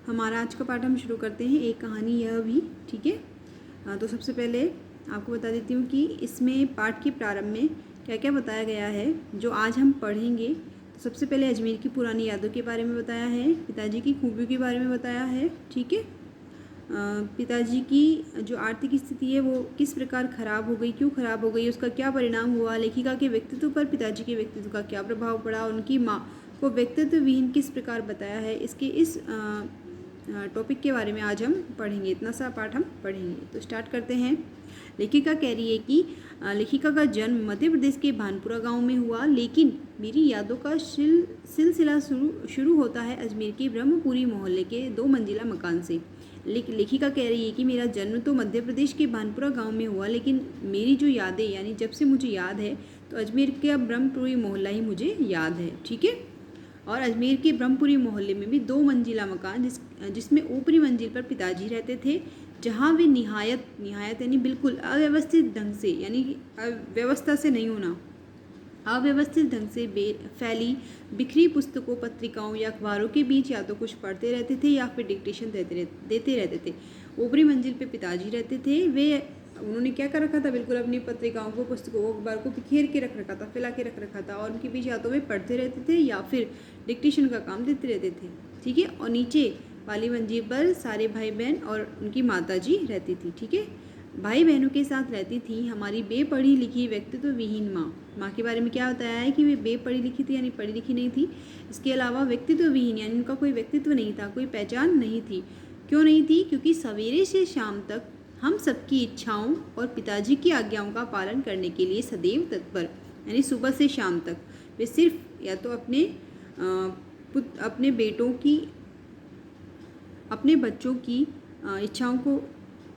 हमारा आज का पाठ हम शुरू करते हैं, एक कहानी यह भी, ठीक है। तो सबसे पहले आपको बता देती हूँ कि इसमें पाठ के प्रारंभ में क्या क्या बताया गया है जो आज हम पढ़ेंगे। तो सबसे पहले अजमेर की पुरानी यादों के बारे में बताया है, पिताजी की खूबियों के बारे में बताया है, ठीक है। पिताजी की जो आर्थिक स्थिति है वो किस प्रकार खराब हो गई, क्यों खराब हो गई, उसका क्या परिणाम हुआ, लेखिका के व्यक्तित्व पर पिताजी के व्यक्तित्व का क्या प्रभाव पड़ा, उनकी माँ को व्यक्तित्व विहीन किस प्रकार बताया है। इसके इस टॉपिक के बारे में आज हम पढ़ेंगे, इतना सा पाठ हम पढ़ेंगे। तो स्टार्ट करते हैं। लेखिका कह रही है कि लेखिका का जन्म मध्य प्रदेश के भानपुरा गांव में हुआ, लेकिन मेरी यादों का सिलसिला शुरू होता है अजमेर के ब्रह्मपुरी मोहल्ले के 2 मंजिला मकान से। लेखिका कह रही है कि मेरा जन्म तो मध्य प्रदेश के भानपुरा गांव में हुआ, लेकिन मेरी जो यादें, यानी जब से मुझे याद है तो अजमेर का ब्रह्मपुरी मोहल्ला ही मुझे याद है, ठीक है। और अजमेर के ब्रह्मपुरी मोहल्ले में भी 2 मंजिला मकान जिसमें ऊपरी मंजिल पर पिताजी रहते थे, जहाँ वे निहायत यानी बिल्कुल अव्यवस्थित ढंग से, यानी व्यवस्था से नहीं होना, अव्यवस्थित ढंग से फैली बिखरी पुस्तकों, पत्रिकाओं या अखबारों के बीच या तो कुछ पढ़ते रहते थे या फिर डिक्टेशन देते रहते थे। ऊपरी मंजिल पे पिताजी रहते थे, उन्होंने क्या कर रखा था, बिल्कुल अपनी पत्रिकाओं को, पुस्तकों को, अखबार को बिखेर के रख रखा था, फैला के रख रखा था, और उनके बीच या तो वे पढ़ते रहते थे या फिर डिक्टेशन का काम देते रहते थे, ठीक है। और नीचे वाली मंजिल पर सारे भाई बहन और उनकी माता जी रहती थी, ठीक है। भाई बहनों के साथ रहती थी हमारी बेपढ़ी लिखी व्यक्तित्व विहीन माँ के बारे में क्या बताया है कि वे बेपढ़ी लिखी थी, यानी पढ़ी लिखी नहीं थी। इसके अलावा व्यक्तित्व विहीन, यानी उनका कोई व्यक्तित्व नहीं था, कोई पहचान नहीं थी। क्यों नहीं थी? क्योंकि सवेरे से शाम तक हम सबकी इच्छाओं और पिताजी की आज्ञाओं का पालन करने के लिए सदैव तत्पर, यानी सुबह से शाम तक वे सिर्फ या तो अपने बच्चों की इच्छाओं को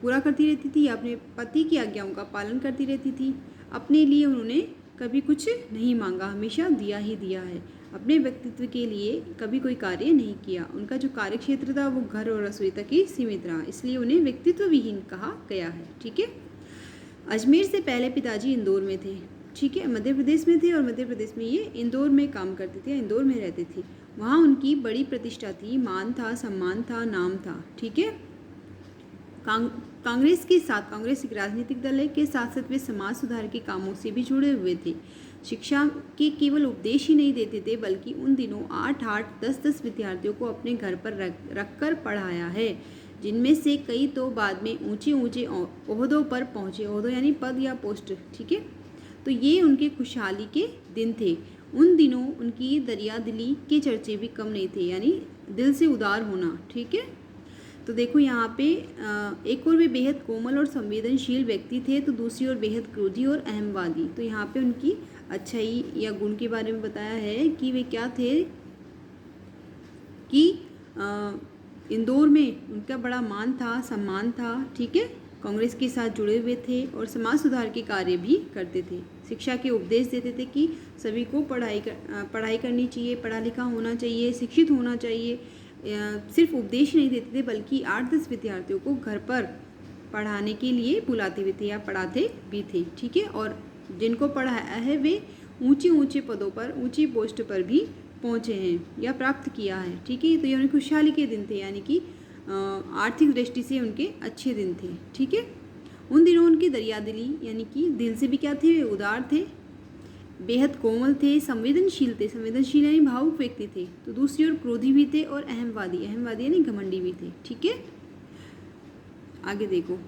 पूरा करती रहती थी या अपने पति की आज्ञाओं का पालन करती रहती थी। अपने लिए उन्होंने कभी कुछ नहीं मांगा, हमेशा दिया ही दिया है। अपने व्यक्तित्व के लिए कभी कोई कार्य नहीं किया। उनका जो कार्य क्षेत्र था वो घर और रसोई तक ही सीमित रहा, इसलिए उन्हें व्यक्तित्व विहीन कहा गया है, ठीक है। अजमेर से पहले पिताजी इंदौर में थे, ठीक है, मध्य प्रदेश में थे, और मध्य प्रदेश में ये इंदौर में काम करते थे, इंदौर में रहते थे। वहाँ उनकी बड़ी प्रतिष्ठा थी, मान था, सम्मान था, नाम था, ठीक है। कांग्रेस एक राजनीतिक दल है, के साथ साथ वे समाज सुधार के कामों से भी जुड़े हुए थे। शिक्षा के केवल उपदेश ही नहीं देते थे, बल्कि उन दिनों 8-8, 10-10 विद्यार्थियों को अपने घर पर रख कर पढ़ाया है, जिनमें से कई तो बाद में ऊंचे ओहदों पर पहुँचे। ओहदों यानी पद या पोस्ट, ठीक है। तो ये उनके खुशहाली के दिन थे। उन दिनों उनकी दरियादिली के चर्चे भी कम नहीं थे, यानी दिल से उदार होना, ठीक है। तो देखो यहाँ पे एक और वे बेहद कोमल और संवेदनशील व्यक्ति थे, तो दूसरी ओर बेहद क्रोधी और अहमवादी। तो यहाँ पे उनकी अच्छाई या गुण के बारे में बताया है कि वे क्या थे कि इंदौर में उनका बड़ा मान था, सम्मान था, ठीक है। कांग्रेस के साथ जुड़े हुए थे और समाज सुधार के कार्य भी करते थे। शिक्षा के उपदेश देते थे कि सभी को पढ़ाई करनी चाहिए, पढ़ा लिखा होना चाहिए, शिक्षित होना चाहिए। सिर्फ उपदेश नहीं देते थे, बल्कि 8-10 विद्यार्थियों को घर पर पढ़ाने के लिए बुलाते भी थे या पढ़ाते भी थे, ठीक है। और जिनको पढ़ाया है वे ऊंचे पदों पर, ऊंची पोस्ट पर भी पहुँचे हैं या प्राप्त किया है, ठीक है। तो ये उनकी खुशहाली के दिन थे, यानी कि आर्थिक दृष्टि से उनके अच्छे दिन थे, ठीक है। उन दिनों उनकी दरियादिली, यानी कि दिल से भी क्या थे, वे उदार थे, बेहद कोमल थे, संवेदनशील यानी भावुक व्यक्ति थे। तो दूसरी ओर क्रोधी भी थे और अहमवादी यानी घमंडी भी थे, ठीक है। आगे देखो।